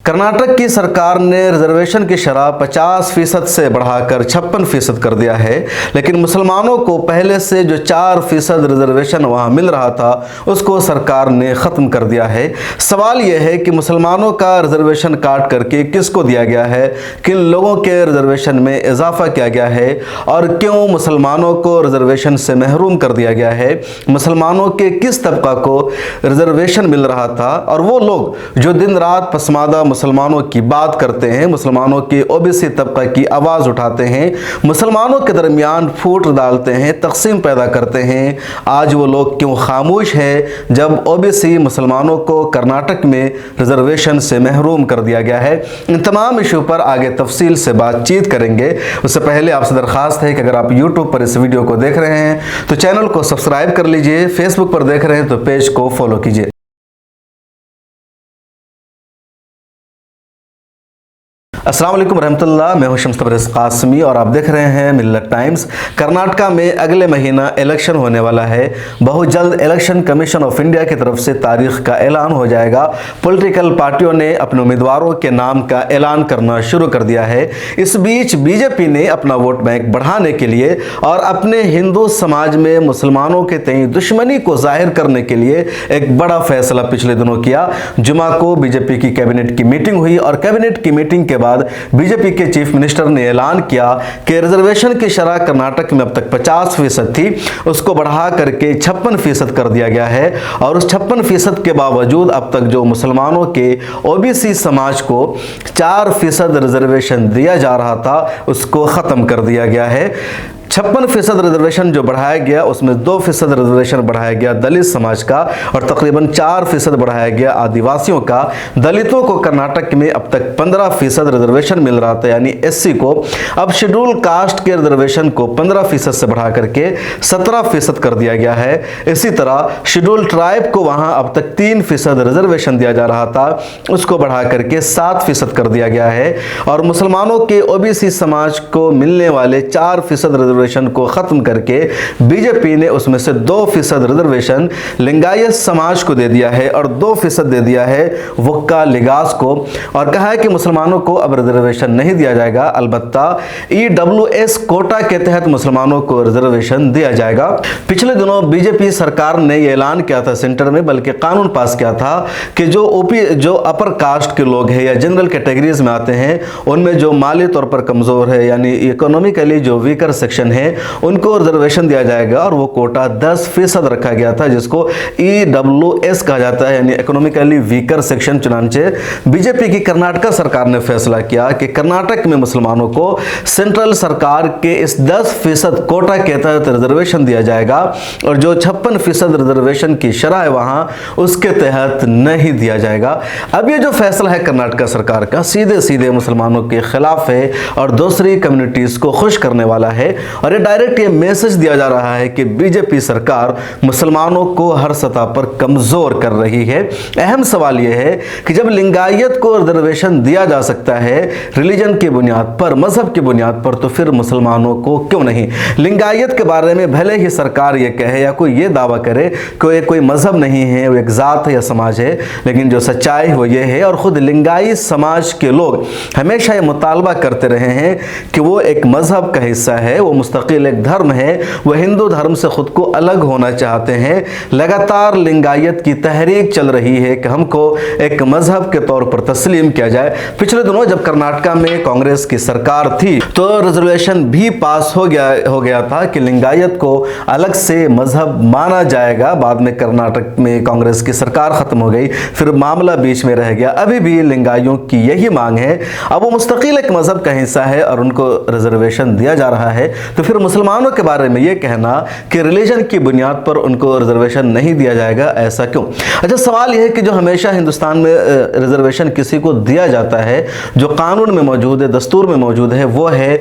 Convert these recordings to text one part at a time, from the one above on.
कर्नाटक की सरकार ने रिजर्वेशन की शरह 50% से बढ़ाकर 56% कर दिया है, लेकिन मुसलमानों को पहले से जो 4% रिजर्वेशन वहां मिल रहा था उसको सरकार ने ख़त्म कर दिया है। सवाल यह है कि मुसलमानों का रिजर्वेशन काट करके किसको दिया गया है, किन लोगों के रिजर्वेशन में इजाफा किया गया है और क्यों मुसलमानों को रिजर्वेशन से महरूम कर दिया गया है। मुसलमानों के किस तबका को रिजर्वेशन मिल रहा था और वो लोग जो दिन रात पसमादा मुसलमानों की बात करते हैं, मुसलमानों के ओबीसी तबका की आवाज़ उठाते हैं, मुसलमानों के दरमियान फूट डालते हैं, तकसीम पैदा करते हैं, आज वो लोग क्यों खामोश है जब ओबीसी मुसलमानों को कर्नाटक में रिजर्वेशन से महरूम कर दिया गया है। इन तमाम इशू पर आगे तफसील से बातचीत करेंगे। उससे पहले आपसे दरख्वास्त है कि अगर आप यूट्यूब पर इस वीडियो को देख रहे हैं तो चैनल को सब्सक्राइब कर लीजिए, फेसबुक पर देख रहे हैं तो पेज को फॉलो कीजिए। अस्सलाम वालेकुम रहमतुल्लाह, मैं हूं शम्स तबरेज़ कासमी और आप देख रहे हैं मिल्लत टाइम्स। कर्नाटका में अगले महीना इलेक्शन होने वाला है। बहुत जल्द इलेक्शन कमीशन ऑफ इंडिया की तरफ से तारीख का ऐलान हो जाएगा। पॉलिटिकल पार्टियों ने अपने उम्मीदवारों के नाम का ऐलान करना शुरू कर दिया है। इस बीच बीजेपी ने अपना वोट बैंक बढ़ाने के लिए और अपने हिंदू समाज में मुसलमानों के तय दुश्मनी को जाहिर करने के लिए एक बड़ा फैसला पिछले दिनों किया। जुमा को बीजेपी की कैबिनेट की मीटिंग हुई और कैबिनेट की मीटिंग के बाद बीजेपी के चीफ मिनिस्टर ने ऐलान किया कि रिजर्वेशन की शरह कर्नाटक में अब तक 50% थी, उसको बढ़ा करके 56% कर दिया गया है और उस 56% के बावजूद अब तक जो मुसलमानों के ओबीसी समाज को 4% रिजर्वेशन दिया जा रहा था उसको ख़त्म कर दिया गया है। 56% रिजर्वेशन जो बढ़ाया गया उसमें 2% रिजर्वेशन बढ़ाया गया दलित समाज का और तकरीबन 4% बढ़ाया गया आदिवासियों का। दलितों को कर्नाटक में अब तक 15% रिजर्वेशन मिल रहा था, यानी एससी को। अब शेड्यूल कास्ट के रिजर्वेशन को 15% से बढ़ा करके 17% कर दिया गया है। इसी तरह शेड्यूल ट्राइब को वहां अब तक 3% रिजर्वेशन दिया जा रहा था, उसको बढ़ा करके 7% कर दिया गया है। और मुसलमानों के ओबीसी समाज को मिलने वाले 4% रिजर्वेशन को खत्म करके बीजेपी ने उसमें से 2% रिजर्वेशन लिंगायत समाज को दे दिया है और 2% दे दिया है वक्का लिगास को और कहा है कि मुसलमानों को अब रिजर्वेशन नहीं दिया जाएगा, अलबत्ता ईडब्ल्यूएस कोटा के तहत मुसलमानों को रिजर्वेशन दिया जाएगा। पिछले दिनों बीजेपी सरकार ने यह ऐलान किया था सेंटर में, बल्कि कानून पास किया था कि जो अपर कास्ट के लोग हैं या जनरल कैटेगरीज में आते हैं उनमें जो माली तौर पर कमजोर है यानी इकोनॉमिकली जो वीकर सेक्शन है उनको रिजर्वेशन दिया जाएगा और वो कोटा 10% रखा गया था जिसको ईडब्ल्यूएस कहा जाता है, यानी इकोनॉमिकली वीकर सेक्शन। चुनांचे बीजेपी की कर्नाटक सरकार ने फैसला किया कि कर्नाटक में मुसलमानों को सेंट्रल सरकार के इस 10% कोटा के तहत रिजर्वेशन दिया जाएगा और जो 56% रिजर्वेशन की शरह है वहां उसके तहत नहीं दिया जाएगा। अब ये जो फैसला है कर्नाटक सरकार का सीधे सीधे मुसलमानों के खिलाफ है और दूसरी कम्युनिटीज को खुश करने वाला है और ये डायरेक्ट ये मैसेज दिया जा रहा है कि बीजेपी सरकार मुसलमानों को हर सतह पर कमजोर कर रही है। अहम सवाल यह है कि जब लिंगायत को रिजर्वेशन दिया जा सकता है रिलीजन की बुनियाद पर, मजहब की बुनियाद पर, तो फिर मुसलमानों को क्यों नहीं? लिंगायत के बारे में भले ही सरकार ये कहे या कोई ये दावा करे कि ये कोई मजहब नहीं है, वो एक जात है या समाज है, लेकिन जो सच्चाई वो ये है और खुद लिंगायत समाज के लोग हमेशा ये मुतालबा करते रहे हैं कि वो एक मजहब का हिस्सा है, वो मुस्तकिल एक धर्म है, वह हिंदू धर्म से खुद को अलग होना चाहते हैं। लगातार लिंगायत की तहरीक चल रही है कि हमको एक मजहब के तौर पर तस्लीम किया जाए। पिछले दिनों जब कर्नाटका में कांग्रेस की सरकार थी तो रिजर्वेशन भी पास हो गया था कि लिंगायत को अलग से मजहब माना जाएगा। बाद में कर्नाटक में कांग्रेस की सरकार खत्म हो गई, फिर मामला बीच में रह गया। अभी भी लिंगायतों की यही मांग है, अब वो मुस्तकिल एक मजहब का हिस्सा है और उनको रिजर्वेशन दिया जा रहा है। तो फिर मुसलमानों के बारे में ये कहना कि रिलीजन की बुनियाद पर उनको रिजर्वेशन नहीं दिया जाएगा, ऐसा क्यों? अच्छा, सवाल यह है कि जो हमेशा हिंदुस्तान में रिजर्वेशन किसी को दिया जाता है, जो कानून में मौजूद है, दस्तूर में मौजूद है, वो है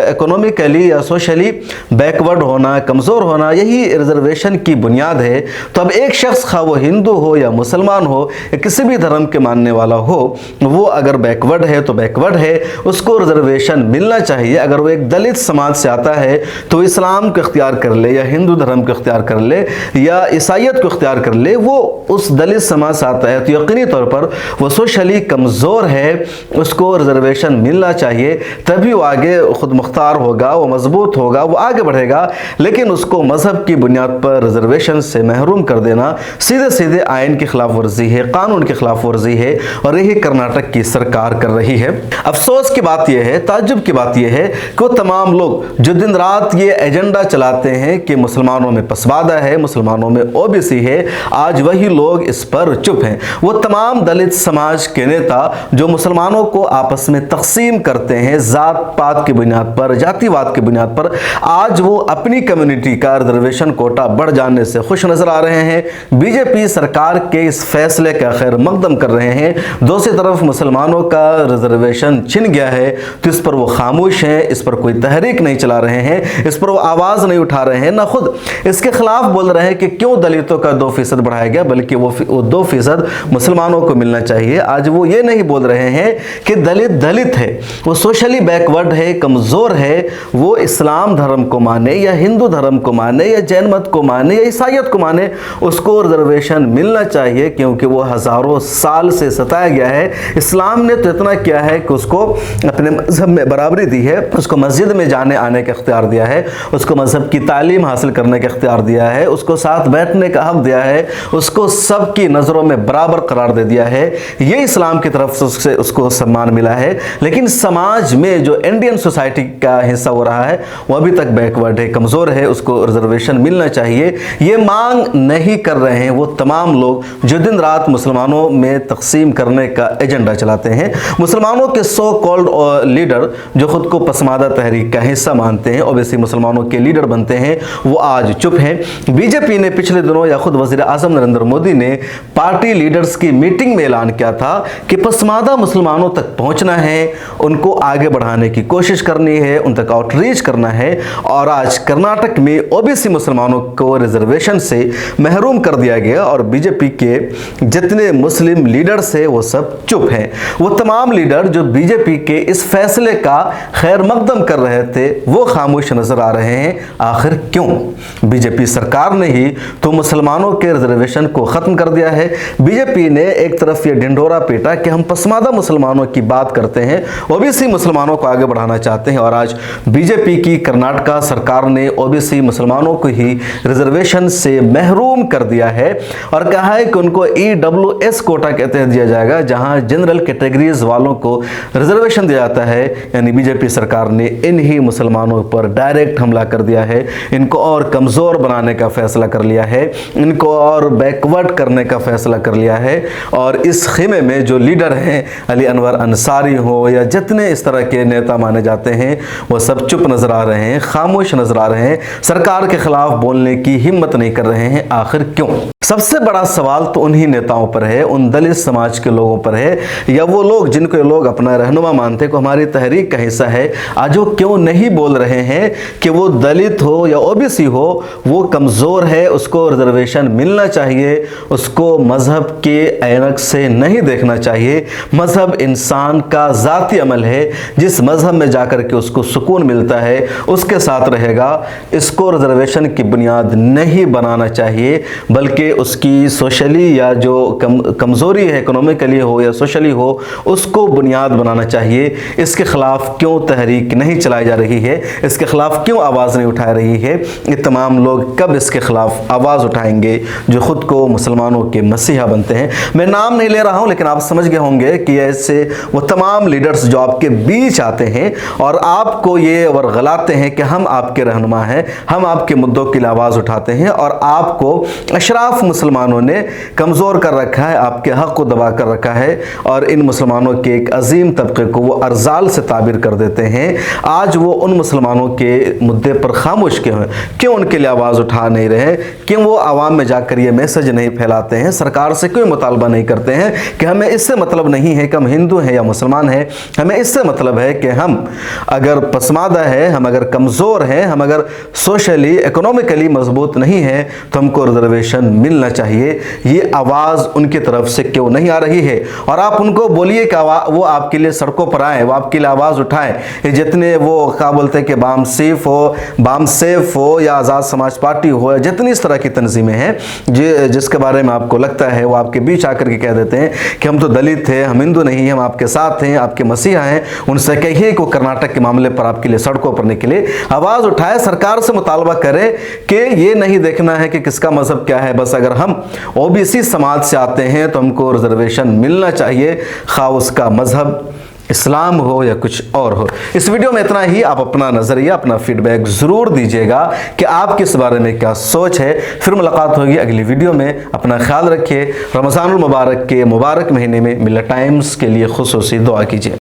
इकोनॉमिकली या सोशली बैकवर्ड होना, कमज़ोर होना, यही रिजर्वेशन की बुनियाद है। तो अब एक शख्स खा वो हिंदू हो या मुसलमान हो या किसी भी धर्म के मानने वाला हो, वो अगर बैकवर्ड है तो बैकवर्ड है, उसको रिजर्वेशन मिलना चाहिए। अगर वो एक दलित समाज से आता है तो इस्लाम को इख्तियार कर ले या हिंदू धर्म को इख्तियार कर ले या ईसाइयत को इख्तियार कर ले, वो उस दलित समाज से आता है तो यकीनी तौर पर वो सोशली कमज़ोर है, उसको रिजर्वेशन मिलना चाहिए, तभी वो आगे खुद मुख्तार होगा, वो मजबूत होगा, वो आगे बढ़ेगा। लेकिन उसको मजहब की बुनियाद पर रिजर्वेशन से महरूम कर देना सीधे सीधे आइन की खिलाफ वर्जी है, कानून की खिलाफ वर्जी है, और यही कर्नाटक की सरकार कर रही है। अफसोस की बात यह है, ताज्जुब की बात यह है कि वो तमाम लोग जो दिन रात ये एजेंडा चलाते हैं कि मुसलमानों में पसमादा है, मुसलमानों में ओबीसी है, आज वही लोग इस पर चुप हैं। वो तमाम दलित समाज के नेता जो मुसलमानों को आपस में तकसीम करते हैं जात पात की बुनियाद पर, जातिवाद की बुनियाद पर, आज वो अपनी कम्युनिटी का रिजर्वेशन कोटा बढ़ जाने से खुश नजर आ रहे हैं। बीजेपी सरकार के इस फैसले का खैर मकदम कर रहे हैं। दूसरी तरफ मुसलमानों का रिजर्वेशन छिन गया है तो इस पर वो खामोश हैं, इस पर कोई तहरीक नहीं चला रहे हैं, इस पर वो आवाज़ नहीं उठा रहे हैं, ना खुद इसके खिलाफ बोल रहे हैं कि क्यों दलितों का 2% बढ़ाया गया, बल्कि वो 2% मुसलमानों को मिलना चाहिए। आज वो ये नहीं बोल रहे हैं कि दलित दलित है, वो सोशली बैकवर्ड है, कमज़ोर है, वो इस्लाम धर्म को माने या हिंदू धर्म को माने या जैन मत को माने या ईसाइयत को माने, उसको रिजर्वेशन मिलना चाहिए, क्योंकि वो हज़ारों साल से सताया गया है। इस्लाम ने तो इतना किया है कि उसको अपने मजहब में बराबरी दी है, उसको मस्जिद में जाने आने का इख्तियार दिया है, उसको मजहब की तालीम हासिल करने का इख्तियार दिया है, उसको साथ बैठने का हक दिया है, उसको सबकी नज़रों में बराबर करार दे दिया है। ये इस्लाम की तरफ से उसको सम्मान मिला है। लेकिन समाज में जो इंडियन सोसाइटी का हिस्सा हो रहा है वो अभी तक बैकवर्ड है, कमज़ोर है, उसको रिजर्वेशन मिलना चाहिए, ये मांग नहीं कर रहे हैं वो तमाम लोग जो दिन रात मुसलमानों में तकसीम करने का एजेंडा चलाते हैं। मुसलमानों के सो कॉल्ड लीडर जो खुद को पसमादा तहरीक का हिस्सा मानते हैं, ओबीसी मुसलमानों के लीडर बनते हैं, वो आज चुप हैं। बीजेपी ने पिछले दिनों या खुद वज़ीर आज़म नरेंद्र मोदी ने पार्टी लीडर्स की मीटिंग में ऐलान किया था कि पसमादा मुसलमानों तक पहुंचना है, उनको आगे बढ़ाने की कोशिश करनी है, उन तक आउटरीच करना है। और आज कर्नाटक में ओबीसी मुसलमानों को रिजर्वेशन से महरूम कर दिया गया और बीजेपी के जितने मुस्लिम लीडर्स हैं वो सब चुप हैं। वो तमाम लीडर जो बीजेपी के इस फैसले का खैर मकदम कर रहे थे वो खामोश नजर आ रहे हैं। आखिर क्यों? बीजेपी सरकार ने ही तो मुसलमानों के रिजर्वेशन को ख़त्म कर दिया है। बीजेपी ने एक तरफ ये ढिंढोरा पीटा कि हम पसमादा मुसलमानों की बात करते हैं, ओबीसी मुसलमानों को आगे बढ़ाना चाहते हैं, और आज बीजेपी की कर्नाटका सरकार ने ओबीसी मुसलमानों को ही रिजर्वेशन से महरूम कर दिया है और कहा है कि उनको EWS कोटा के तहत दिया जाएगा, जहां जनरल कैटेगरीज वालों को रिजर्वेशन दिया जाता है। यानी बीजेपी सरकार ने इन ही मुसलमानों पर डायरेक्ट हमला कर दिया है, इनको और कमज़ोर बनाने का फैसला कर लिया है, इनको और बैकवर्ड करने का फैसला कर लिया है। और इस खेमे में जो लीडर हैं, अली अनवर अंसारी हो या जितने इस तरह के नेता माने जाते हैं, वो सब चुप नजर आ रहे हैं, खामोश नजर आ रहे हैं, सरकार के खिलाफ बोलने की हिम्मत नहीं कर रहे हैं। आखिर क्यों? सबसे बड़ा सवाल तो उन्हीं नेताओं पर है, उन दलित समाज के लोगों पर है, या वो लोग जिनको लोग अपना रहनुमा मानते हैं, को हमारी तहरीक का हिस्सा है, आज वो क्यों नहीं बोल रहे हैं कि वो दलित हो या ओबीसी हो, वो कमज़ोर है, उसको रिजर्वेशन मिलना चाहिए, उसको मजहब के ऐनक से नहीं देखना चाहिए। मजहब इंसान का ज़ाती अमल है, जिस मजहब में जाकर के उसको सुकून मिलता है उसके साथ रहेगा। इसको रिजर्वेशन की बुनियाद नहीं बनाना चाहिए, बल्कि उसकी सोशली या जो कमज़ोरी है, इकोनॉमिकली हो या सोशली हो, उसको बुनियाद बनाना चाहिए। इसके खिलाफ क्यों तहरीक नहीं चलाई जा रही है? इसके खिलाफ क्यों आवाज़ नहीं उठा रही है? ये तमाम लोग कब इसके खिलाफ आवाज़ उठाएंगे जो खुद को मुसलमानों के मसीहा बनते हैं? मैं नाम नहीं ले रहा हूं, लेकिन आप समझ गए होंगे कि ऐसे वो तमाम लीडर्स जो आपके बीच आते हैं और आपको ये वर्गलाते हैं कि हम आपके रहनुमा हैं, हम आपके मुद्दों के लिए आवाज़ उठाते हैं, और आपको अशराफ मुसलमानों ने कमज़ोर कर रखा है, आपके हक़ को दबा कर रखा है, और इन मुसलमानों के एक अजीम तबके को वो अर्जाल से ताबीर कर देते हैं। आज वो उन मुसलमानों के मुद्दे पर खामोश क्यों हैं? क्यों उनके लिए आवाज़ उठा नहीं रहे? क्यों वो आवाम में जाकर ये मैसेज नहीं फैलाते हैं? सरकार से क्यों मुतालबा नहीं करते हैं कि हमें इससे मतलब नहीं है कि हम हिंदू हैं या मुसलमान हैं, हमें इससे मतलब है कि हम अगर पसमादा है, हम अगर कमज़ोर हैं, हम अगर सोशली इकोनॉमिकली मजबूत नहीं हैं, तो हमको रिजर्वेशन मिल मिलना चाहिए, ये आवाज़ उनकी तरफ से क्यों नहीं आ रही है। और आप उनको बोलिए कि वो आपके लिए सड़कों पर आए, वो आपके लिए आवाज़ उठाएं। ये जितने वो क्या बोलते हैं कि बाम सेफ हो या आज़ाद समाज पार्टी हो या जितनी इस तरह की तंजीमें हैं जिसके बारे में आपको लगता है, वो आपके बीच आकर के कह देते हैं कि हम तो दलित हैं, हम हिंदू नहीं हैं, हम आपके साथ हैं, आपके मसीहा हैं, उनसे कहिए कि वो कर्नाटक के मामले पर आपके लिए सड़कों पर निकले, आवाज़ उठाए, सरकार से मुतालबा करे कि ये नहीं देखना है कि किसका मजहब क्या है, बस अगर हम ओबीसी समाज से आते हैं तो हमको रिजर्वेशन मिलना चाहिए, खा उसका मजहब इस्लाम हो या कुछ और हो। इस वीडियो में इतना ही। आप अपना नज़रिया, अपना फीडबैक ज़रूर दीजिएगा कि आपकी इस बारे में क्या सोच है। फिर मुलाकात होगी अगली वीडियो में। अपना ख्याल रखिए। रमज़ानुल मुबारक के मुबारक महीने में मिल्लत टाइम्स के लिए खुसूसी दुआ कीजिए।